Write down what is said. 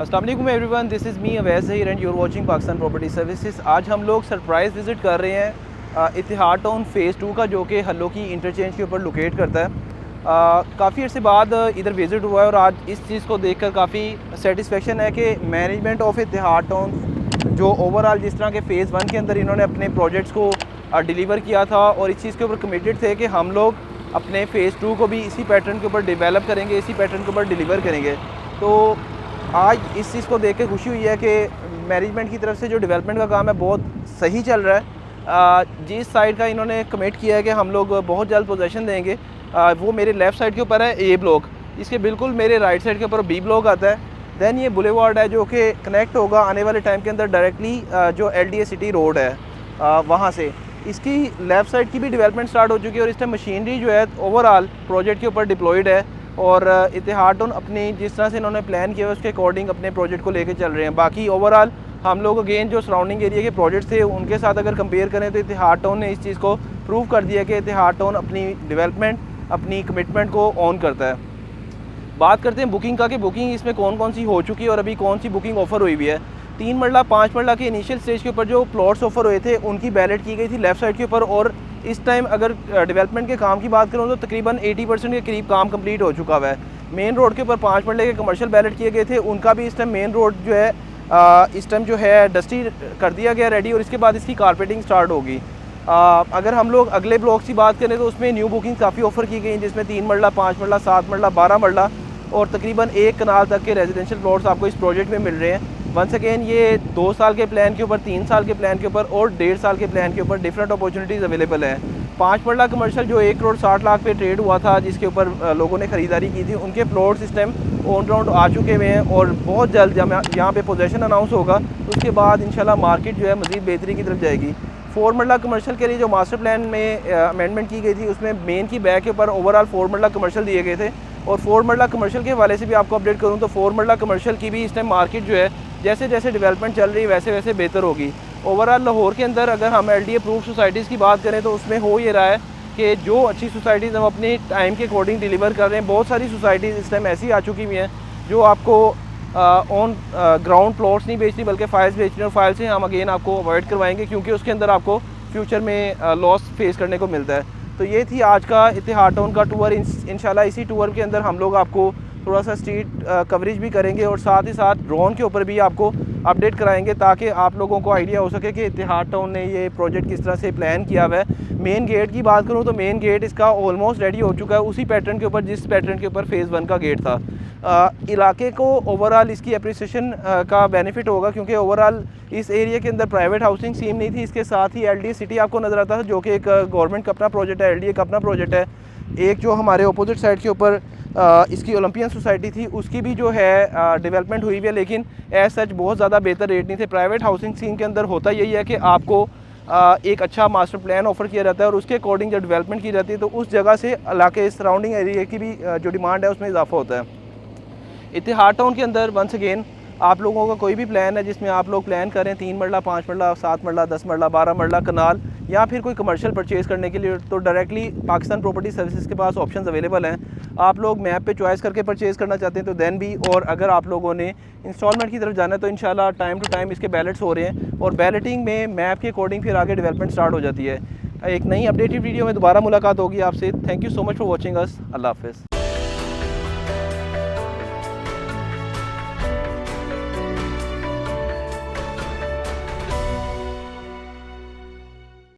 अस्सलाम वालेकुम everyone, this is me Awais Zaheer and you're watching Pakistan property services. आज हम लोग सरप्राइज़ विज़िट कर रहे हैं इतिहाद टाउन फ़ेज़ 2 का, जो कि हल्लो की इंटरचेंज के ऊपर लोकेट करता है। काफ़ी अर्से बाद इधर विज़िट हुआ है और आज इस चीज़ को देखकर काफ़ी सेटिस्फेक्शन है कि मैनेजमेंट ऑफ इतिहाद टाउन जो ओवरऑल जिस तरह के फ़ेज़ 1 के अंदर इन्होंने अपने प्रोजेक्ट्स को डिलीवर किया था और इस चीज़ के ऊपर कमिटेड थे कि हम लोग अपने फ़ेज़ 2 को भी इसी पैटर्न के ऊपर डेवलप करेंगे, इसी पैटर्न के ऊपर डिलीवर करेंगे। तो आज इस चीज़ को देख के खुशी हुई है कि मैनेजमेंट की तरफ से जो डेवलपमेंट का काम है बहुत सही चल रहा है। जिस साइड का इन्होंने कमिट किया है कि हम लोग बहुत जल्द पोजेसन देंगे, वो मेरे लेफ़्ट साइड के ऊपर है ए ब्लॉक, इसके बिल्कुल मेरे राइट साइड के ऊपर बी ब्लॉक आता है। दैन ये बुलेवार्ड है जो कि कनेक्ट होगा आने वाले टाइम के अंदर डायरेक्टली जो LDA सिटी रोड है वहाँ से। इसकी लेफ़्ट साइड की भी डेवलपमेंट स्टार्ट हो चुकी है और इस टाइम मशीनरी जो है ओवरऑल प्रोजेक्ट के ऊपर डिप्लॉयड है और इतिहाद टाउन अपनी जिस तरह से इन्होंने प्लान किया है उसके अकॉर्डिंग अपने प्रोजेक्ट को लेकर चल रहे हैं। बाकी ओवरऑल हम लोग अगेन जो सराउंडिंग एरिया के प्रोजेक्ट थे उनके साथ अगर कंपेयर करें तो इतिहाद टाउन ने इस चीज़ को प्रूव कर दिया कि इतिहाद टाउन अपनी डेवलपमेंट, अपनी कमिटमेंट को ऑन करता है। बात करते हैं बुकिंग का कि बुकिंग इसमें कौन कौन सी हो चुकी है और अभी कौन सी बुकिंग ऑफ़र हुई हुई है। 3 मरला 5 मरला के इनिशियल स्टेज के ऊपर जो प्लॉट्स ऑफर हुए थे उनकी बैलेट की गई थी लेफ़्ट साइड के ऊपर, और इस टाइम अगर डेवलपमेंट के काम की बात करूँ तो तकरीबन 80% के करीब काम कंप्लीट हो चुका हुआ है। मेन रोड के ऊपर 5 मरले के कमर्शियल बैलेट किए गए थे, उनका भी इस टाइम मेन रोड जो है इस टाइम जो है डस्टी कर दिया गया रेडी, और इसके बाद इसकी कारपेटिंग स्टार्ट होगी। अगर हम लोग अगले ब्लॉक्स की बात करें तो उसमें न्यू बुकिंग काफ़ी ऑफर की गई, जिसमें 3 मरला 5 मरला 7 मरला 12 मरला और तकरीबन 1 कनाल तक के रेजिडेंशियल प्लॉट्स आपको इस प्रोजेक्ट में मिल रहे हैं। वंस अगेन ये 2 साल के प्लान के ऊपर, 3 साल के प्लान के ऊपर और 1.5 साल के प्लान के ऊपर डिफरेंट अपॉर्चुनिटीज़ अवेलेबल हैं। 5 मरला कमर्शियल जो 1 करोड़ 60 लाख पे ट्रेड हुआ था, जिसके ऊपर लोगों ने ख़रीदारी की थी, उनके प्लॉट्स इस टाइम ऑन ग्राउंड आ चुके हुए हैं और बहुत जल्द जब यहाँ पे पोजीशन अनाउंस होगा तो उसके बाद इंशाल्लाह मार्केट जो है मज़ीद बेहतरी की तरफ जाएगी। 4 मरला कमर्शियल के लिए जो मास्टर प्लान में अमेंडमेंट की गई थी उसमें मेन की बैक के ऊपर ओवरऑल 4 मरला कमर्शियल दिए गए थे, और 4 मरला कमर्शियल के हवाले से भी आपको अपडेट करूँ तो 4 मरला कमर्शियल की भी इस टाइम मार्केट जो है जैसे जैसे डेवलपमेंट चल रही है वैसे वैसे बेहतर होगी। ओवरऑल लाहौर के अंदर अगर हम LDA अप्रूव्ड सोसाइटीज़ की बात करें तो उसमें हो ये रहा है कि जो अच्छी सोसाइटीज़ हम अपने टाइम के अकॉर्डिंग डिलीवर कर रहे हैं। बहुत सारी सोसाइटीज़ इस टाइम ऐसी आ चुकी हुई हैं जो आपको ऑन ग्राउंड प्लॉट्स नहीं बेचती बल्कि फाइल्स बेच रही हैं, और फाइल से हम अगेन आपको अवॉइड करवाएंगे क्योंकि उसके अंदर आपको फ्यूचर में लॉस फेस करने को मिलता है। तो ये थी आज का इतिहाद टाउन का टूर। इंशाल्लाह इसी टूर के अंदर हम लोग आपको थोड़ा सा स्ट्रीट कवरेज भी करेंगे और साथ ही साथ ड्रोन के ऊपर भी आपको अपडेट कराएंगे ताकि आप लोगों को आइडिया हो सके कि इतिहाद टाउन ने ये प्रोजेक्ट किस तरह से प्लान किया हुआ है। मेन गेट की बात करूँ तो मेन गेट इसका ऑलमोस्ट रेडी हो चुका है, उसी पैटर्न के ऊपर जिस पैटर्न के ऊपर फ़ेज़ 1 का गेट था। इलाके को ओवरऑल इसकी अप्रिसिएशन का बेनिफिट होगा क्योंकि ओवरऑल इस एरिया के अंदर प्राइवेट हाउसिंग स्कीम नहीं थी। इसके साथ ही LDA सिटी आपको नज़र आता था जो कि एक गवर्नमेंट का अपना प्रोजेक्ट है, LDA का अपना प्रोजेक्ट है। एक जो हमारे अपोजिट साइड के ऊपर इसकी ओलंपियन सोसाइटी थी उसकी भी जो है डेवलपमेंट हुई हुई है, लेकिन एज सच बहुत ज़्यादा बेहतर रेट नहीं थे। प्राइवेट हाउसिंग स्कीम के अंदर होता यही है कि आपको एक अच्छा मास्टर प्लान ऑफर किया जाता है और उसके अकॉर्डिंग जब डेवलपमेंट की जाती है तो उस जगह से इलाके सराउंडिंग एरिया की भी जो डिमांड है उसमें इजाफा होता है। इतिहाद टाउन के अंदर वंस अगेन आप लोगों का कोई भी प्लान है जिसमें आप लोग प्लान करें 3 मरला 5 मरला 7 मरला 10 मरला 12 मरला कनाल या फिर कोई कमर्शियल परचेज़ करने के लिए, तो डायरेक्टली पाकिस्तान प्रॉपर्टी सर्विसेज के पास ऑप्शंस अवेलेबल हैं। आप लोग मैप पे चॉइस करके परचेज़ करना चाहते हैं तो देन भी, और अगर आप लोगों ने इंस्टॉलमेंट की तरफ जाना है तो इंशाल्लाह टाइम टू टाइम इसके बैलेट्स हो रहे हैं और बैलेटिंग में मैप के अकॉर्डिंग फिर आगे डेवलपमेंट स्टार्ट हो जाती है। एक नई अपडेटेड वीडियो में दोबारा मुलाकात होगी आपसे। Thank you so much for watching us. अल्लाह हाफ़िज़।